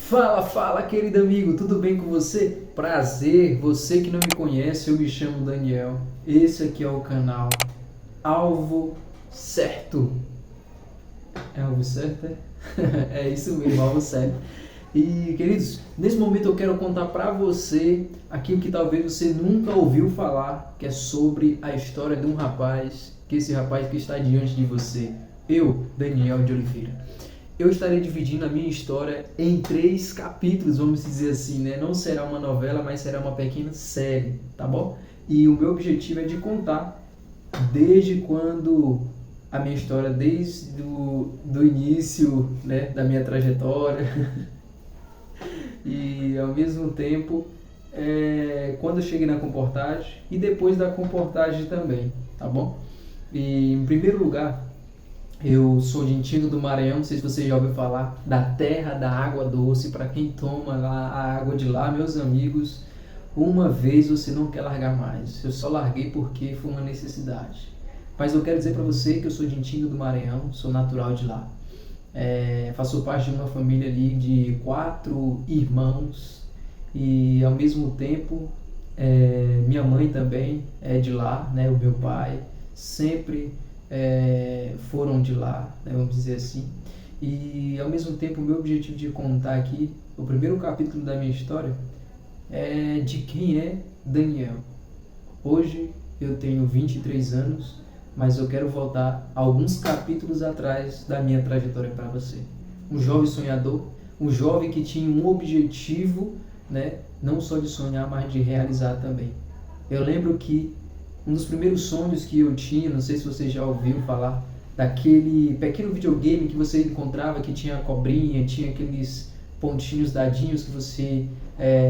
Fala, fala, querido amigo, tudo bem com você? Prazer, você que não me conhece, eu me chamo Daniel. Esse aqui é o canal Alvo Certo. É alvo certo, é? É isso mesmo, alvo certo. E, queridos, nesse momento eu quero contar pra você aquilo que talvez você nunca ouviu falar, que é sobre a história de um rapaz, que esse rapaz que está diante de você, eu, Daniel de Oliveira. Eu estarei dividindo a minha história em 3 capítulos, vamos dizer assim, né? Não será uma novela, mas será uma pequena série, tá bom? E o meu objetivo é de contar desde quando a minha história, desde do início, né, da minha trajetória e ao mesmo tempo quando eu cheguei na comportagem e depois da comportagem também, tá bom? E em primeiro lugar, eu sou de Tingo do Maranhão, não sei se você já ouviu falar da terra da água doce. Para quem toma lá a água de lá, meus amigos, uma vez você não quer largar mais. Eu só larguei porque foi uma necessidade. Mas eu quero dizer para você que eu sou de Tingo do Maranhão, sou natural de lá. Faço parte de uma família ali de 4 irmãos e ao mesmo tempo minha mãe também é de lá, né? O meu pai sempre foram de lá, né, vamos dizer assim. E ao mesmo tempo o meu objetivo de contar aqui o primeiro capítulo da minha história é de quem é Daniel. Hoje eu tenho 23 anos, mas eu quero voltar alguns capítulos atrás da minha trajetória para você. Um jovem sonhador, um jovem que tinha um objetivo, né, não só de sonhar, mas de realizar também. Eu lembro que um dos primeiros sonhos que eu tinha, não sei se você já ouviu falar, daquele pequeno videogame que você encontrava, que tinha a cobrinha, tinha aqueles pontinhos, dadinhos que você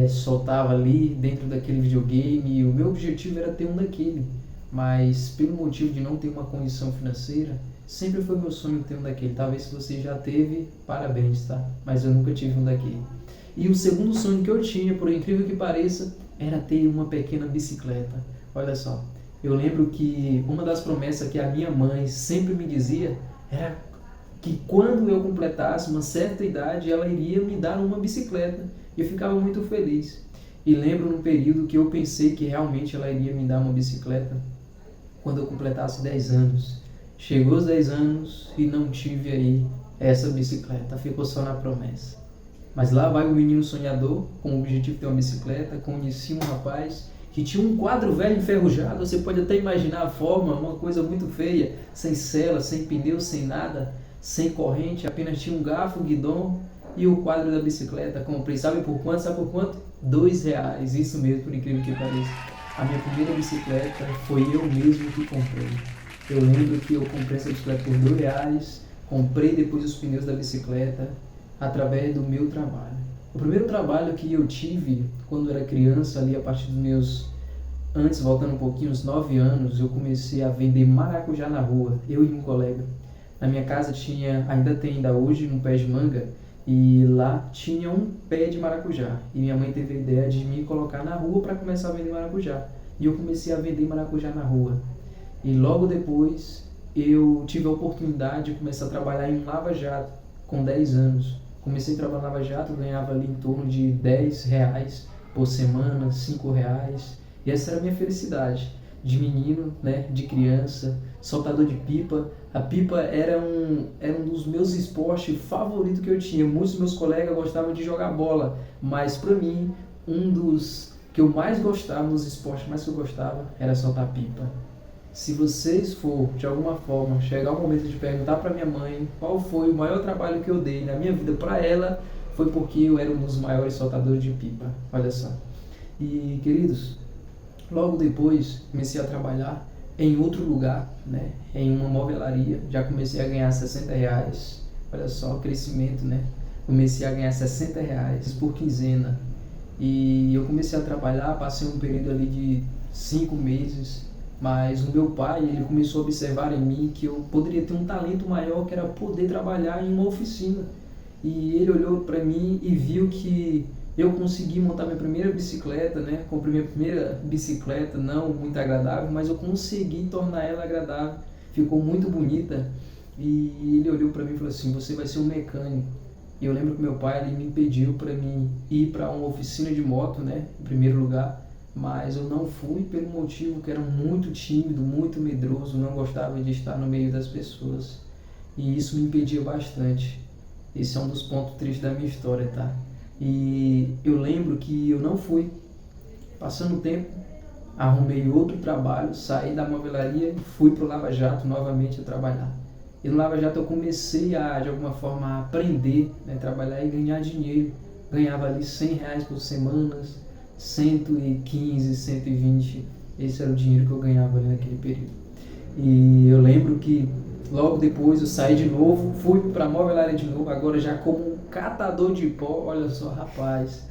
soltava ali dentro daquele videogame. E o meu objetivo era ter um daquele, mas pelo motivo de não ter uma condição financeira, sempre foi meu sonho ter um daquele. Talvez se você já teve, parabéns, tá? Mas eu nunca tive um daquele. E o segundo sonho que eu tinha, por incrível que pareça, era ter uma pequena bicicleta. Olha só, eu lembro que uma das promessas que a minha mãe sempre me dizia era que quando eu completasse uma certa idade, ela iria me dar uma bicicleta. E eu ficava muito feliz. E lembro no período que eu pensei que realmente ela iria me dar uma bicicleta quando eu completasse 10 anos. Chegou os 10 anos e não tive aí essa bicicleta, ficou só na promessa. Mas lá vai o menino sonhador, com o objetivo de ter uma bicicleta. Conheci um rapaz que tinha um quadro velho enferrujado, você pode até imaginar a forma, uma coisa muito feia, sem sela, sem pneu, sem nada, sem corrente, apenas tinha um garfo, um guidão e o quadro da bicicleta. Comprei, sabe por quanto? Sabe por quanto? R$ 2, isso mesmo, por incrível que pareça. A minha primeira bicicleta foi eu mesmo que comprei. Eu lembro que eu comprei essa bicicleta por R$ 2, comprei depois os pneus da bicicleta através do meu trabalho. O primeiro trabalho que eu tive quando era criança, ali a partir dos meus, antes, voltando um pouquinho, uns 9 anos, eu comecei a vender maracujá na rua, eu e um colega. Na minha casa tinha, ainda tem ainda hoje, um pé de manga, e lá tinha um pé de maracujá. E minha mãe teve a ideia de me colocar na rua para começar a vender maracujá. E eu comecei a vender maracujá na rua. E logo depois eu tive a oportunidade de começar a trabalhar em um lava-jato, com 10 anos. Comecei a trabalhar na Lava Jato, ganhava ali em torno de R$ 10 por semana, R$ 5. E essa era a minha felicidade, de menino, né, de criança, soltador de pipa. A pipa era um dos meus esportes favoritos que eu tinha. Muitos dos meus colegas gostavam de jogar bola, mas para mim, um dos que eu mais gostava, dos esportes mais que eu gostava, era soltar pipa. Se vocês for, de alguma forma, chegar o momento de perguntar para minha mãe qual foi o maior trabalho que eu dei na minha vida para ela, foi porque eu era um dos maiores soltadores de pipa. Olha só. E, queridos, logo depois comecei a trabalhar em outro lugar, né? Em uma movelaria. Já comecei a ganhar R$ 60. Olha só o crescimento, né? Comecei a ganhar R$ 60 por quinzena. E eu comecei a trabalhar, passei um período ali de 5 meses. Mas o meu pai, ele começou a observar em mim que eu poderia ter um talento maior, que era poder trabalhar em uma oficina. E ele olhou para mim e viu que eu consegui montar minha primeira bicicleta, né? Comprei minha primeira bicicleta, não muito agradável, mas eu consegui tornar ela agradável. Ficou muito bonita. E ele olhou para mim e falou assim: você vai ser um mecânico. E eu lembro que meu pai ali me impediu para mim ir para uma oficina de moto, né, em primeiro lugar, mas eu não fui pelo motivo que era muito tímido, muito medroso, não gostava de estar no meio das pessoas. E isso me impedia bastante. Esse é um dos pontos tristes da minha história, tá? E eu lembro que eu não fui. Passando o tempo, arrumei outro trabalho, saí da movelaria e fui para o Lava Jato novamente a trabalhar. E no Lava Jato eu comecei a, de alguma forma, a aprender, né, trabalhar e ganhar dinheiro. Ganhava ali R$ 100 por semana, 115, 120. Esse era o dinheiro que eu ganhava ali naquele período. E eu lembro que logo depois eu saí de novo, fui para a movelaria de novo, agora já como um catador de pó. Olha só, rapaz,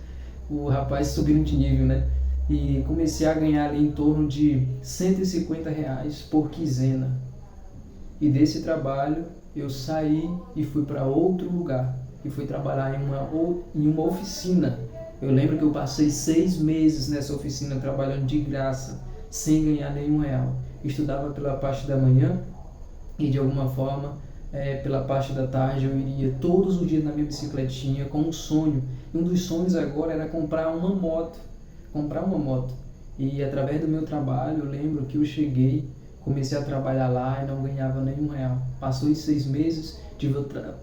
o rapaz subindo de nível, né? E comecei a ganhar ali em torno de R$ 150 por quinzena. E desse trabalho eu saí e fui para outro lugar, e fui trabalhar em uma oficina. Eu lembro que eu passei 6 meses nessa oficina trabalhando de graça, sem ganhar nenhum real. Estudava pela parte da manhã e de alguma forma pela parte da tarde eu iria todos os dias na minha bicicletinha com um sonho. E um dos sonhos agora era comprar uma moto. E através do meu trabalho eu lembro que eu cheguei, comecei a trabalhar lá e não ganhava nenhum real. Passou os 6 meses, tive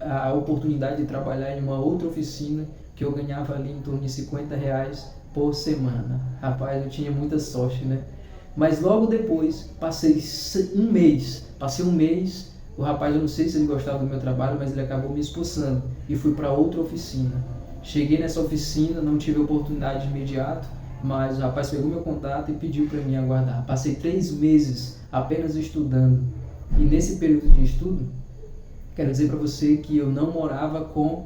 a oportunidade de trabalhar em uma outra oficina que eu ganhava ali em torno de R$ 50 por semana. Rapaz, eu tinha muita sorte, né? Mas logo depois, passei um mês, o rapaz, eu não sei se ele gostava do meu trabalho, mas ele acabou me expulsando e fui para outra oficina. Cheguei nessa oficina, não tive oportunidade de imediato, mas o rapaz pegou meu contato e pediu para mim aguardar. Passei 3 meses apenas estudando. E nesse período de estudo, quero dizer para você que eu não morava com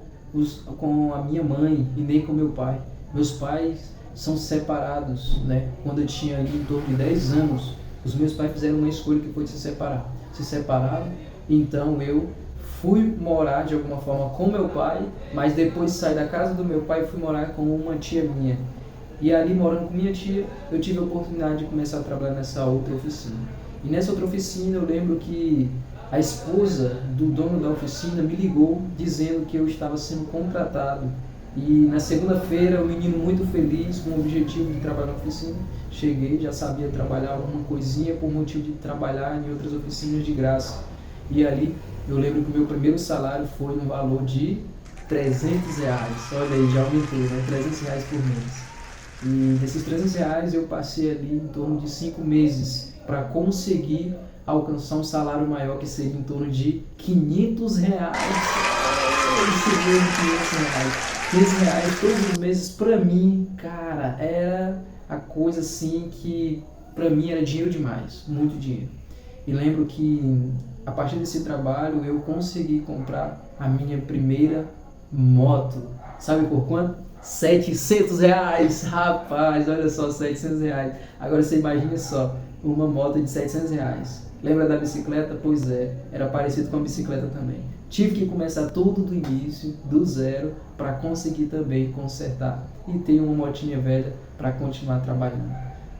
a minha mãe e nem com meu pai. Meus pais são separados, né? Quando eu tinha ali em torno de 10 anos, os meus pais fizeram uma escolha que foi de se separar. Se separaram, então eu fui morar de alguma forma com meu pai, mas depois saí da casa do meu pai e fui morar com uma tia minha. E ali, morando com minha tia, eu tive a oportunidade de começar a trabalhar nessa outra oficina. E nessa outra oficina eu lembro que a esposa do dono da oficina me ligou dizendo que eu estava sendo contratado. E na segunda-feira, o menino muito feliz, com o objetivo de trabalhar na oficina, cheguei, já sabia trabalhar alguma coisinha por motivo de trabalhar em outras oficinas de graça. E ali, eu lembro que o meu primeiro salário foi no valor de R$ 300. Olha aí, já aumentou, né? R$ 300 por mês. E desses R$ 300 eu passei ali em torno de 5 meses para conseguir alcançar um salário maior, que seria em torno de R$ 500. Esse mesmo R$ 500 todos os meses, para mim, cara, era a coisa assim que para mim era dinheiro demais, muito dinheiro. E lembro que a partir desse trabalho eu consegui comprar a minha primeira moto. Sabe por quanto? R$ 700, rapaz, olha só, R$ 700. Agora você imagina só, uma moto de R$ 700. Lembra da bicicleta? Pois é, era parecido com a bicicleta também. Tive que começar tudo do início, do zero, para conseguir também consertar e ter uma motinha velha para continuar trabalhando.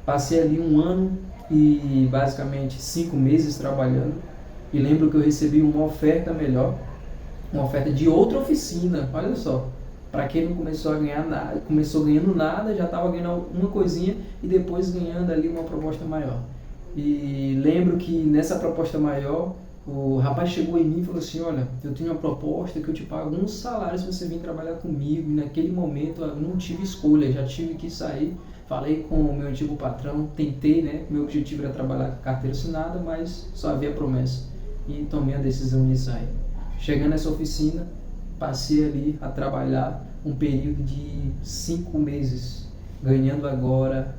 Passei ali 1 ano e basicamente 5 meses trabalhando, e lembro que eu recebi uma oferta melhor, uma oferta de outra oficina, olha só. Para quem não começou a ganhar nada, começou ganhando nada, já estava ganhando uma coisinha e depois ganhando ali uma proposta maior. E lembro que nessa proposta maior, o rapaz chegou em mim e falou assim: olha, eu tenho uma proposta que eu te pago um salário se você vir trabalhar comigo. E naquele momento eu não tive escolha, já tive que sair. Falei com o meu antigo patrão, tentei, né? Meu objetivo era trabalhar com carteira assinada, mas só havia promessa. E tomei a decisão de sair. Chegando nessa oficina, passei ali a trabalhar um período de 5 meses, ganhando agora,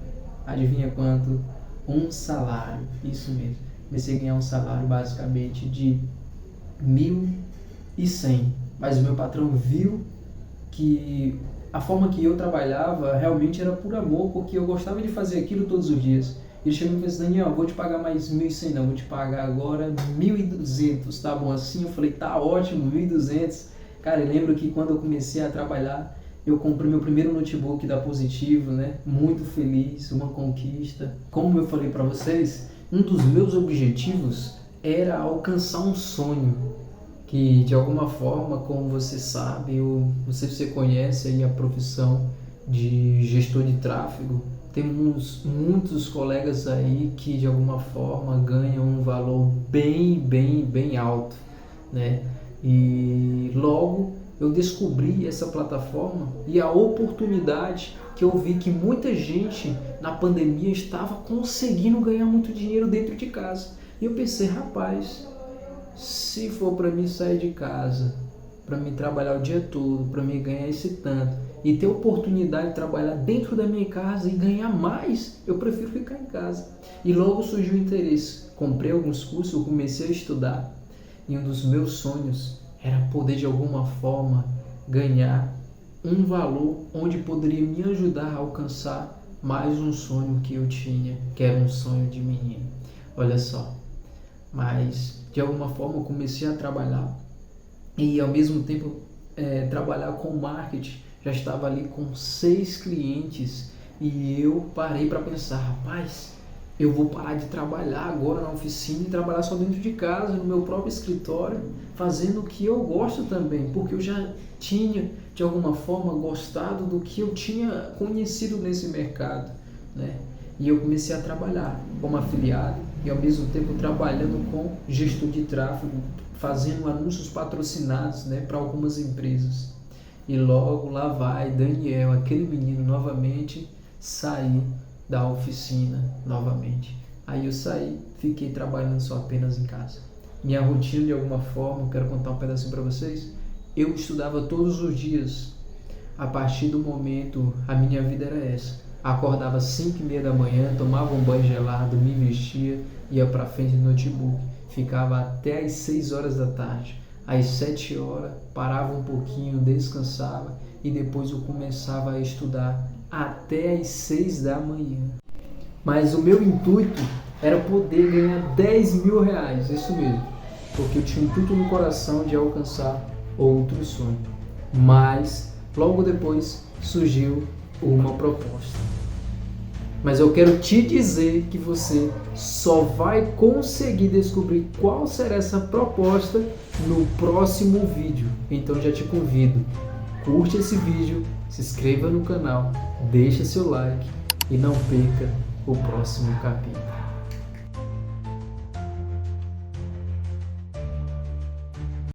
adivinha quanto? Um salário, isso mesmo. Comecei a ganhar um salário basicamente de 1.100, mas o meu patrão viu que a forma que eu trabalhava realmente era por amor, porque eu gostava de fazer aquilo todos os dias. Ele chegou e disse: Daniel, vou te pagar mais 1.100 não, vou te pagar agora 1.200, tá bom assim? Eu falei, tá ótimo, 1.200. Cara, eu lembro que quando eu comecei a trabalhar, eu comprei meu primeiro notebook da Positivo, né? Muito feliz, uma conquista. Como eu falei para vocês, um dos meus objetivos era alcançar um sonho. que de alguma forma, como você sabe, ou você conhece aí a profissão de gestor de tráfego, temos muitos colegas aí que de alguma forma ganham um valor bem alto, né? E logo eu descobri essa plataforma e a oportunidade que eu vi que muita gente na pandemia estava conseguindo ganhar muito dinheiro dentro de casa. E eu pensei, rapaz, se for para mim sair de casa, para mim trabalhar o dia todo, para mim ganhar esse tanto e ter oportunidade de trabalhar dentro da minha casa e ganhar mais, eu prefiro ficar em casa. E logo surgiu o interesse. Comprei alguns cursos, eu comecei a estudar e um dos meus sonhos era poder de alguma forma ganhar um valor onde poderia me ajudar a alcançar mais um sonho que eu tinha, que era um sonho de menino. Olha só, mas de alguma forma eu comecei a trabalhar e ao mesmo tempo trabalhar com marketing. Já estava ali com 6 clientes e eu parei para pensar, rapaz, eu vou parar de trabalhar agora na oficina e trabalhar só dentro de casa, no meu próprio escritório, fazendo o que eu gosto também, porque eu já tinha de alguma forma gostado do que eu tinha conhecido nesse mercado, né? E eu comecei a trabalhar como afiliado e ao mesmo tempo trabalhando com gestor de tráfego, fazendo anúncios patrocinados, né, para algumas empresas. E logo lá vai Daniel, aquele menino, novamente sair da oficina novamente. Aí eu saí, fiquei trabalhando só apenas em casa. Minha rotina, de alguma forma, eu quero contar um pedacinho para vocês. Eu estudava todos os dias. A partir do momento, a minha vida era essa. Acordava às 5h30 da manhã, tomava um banho gelado, me vestia, ia para frente do notebook. Ficava até às 6 horas da tarde. Às 7 horas, parava um pouquinho, descansava e depois eu começava a estudar até às 6 da manhã. Mas o meu intuito era poder ganhar 10 mil reais, isso mesmo, porque eu tinha um intuito no coração de alcançar outro sonho. Mas logo depois surgiu uma proposta. Mas eu quero te dizer que você só vai conseguir descobrir qual será essa proposta no próximo vídeo. Então já te convido, curte esse vídeo, se inscreva no canal, deixa seu like e não perca o próximo capítulo.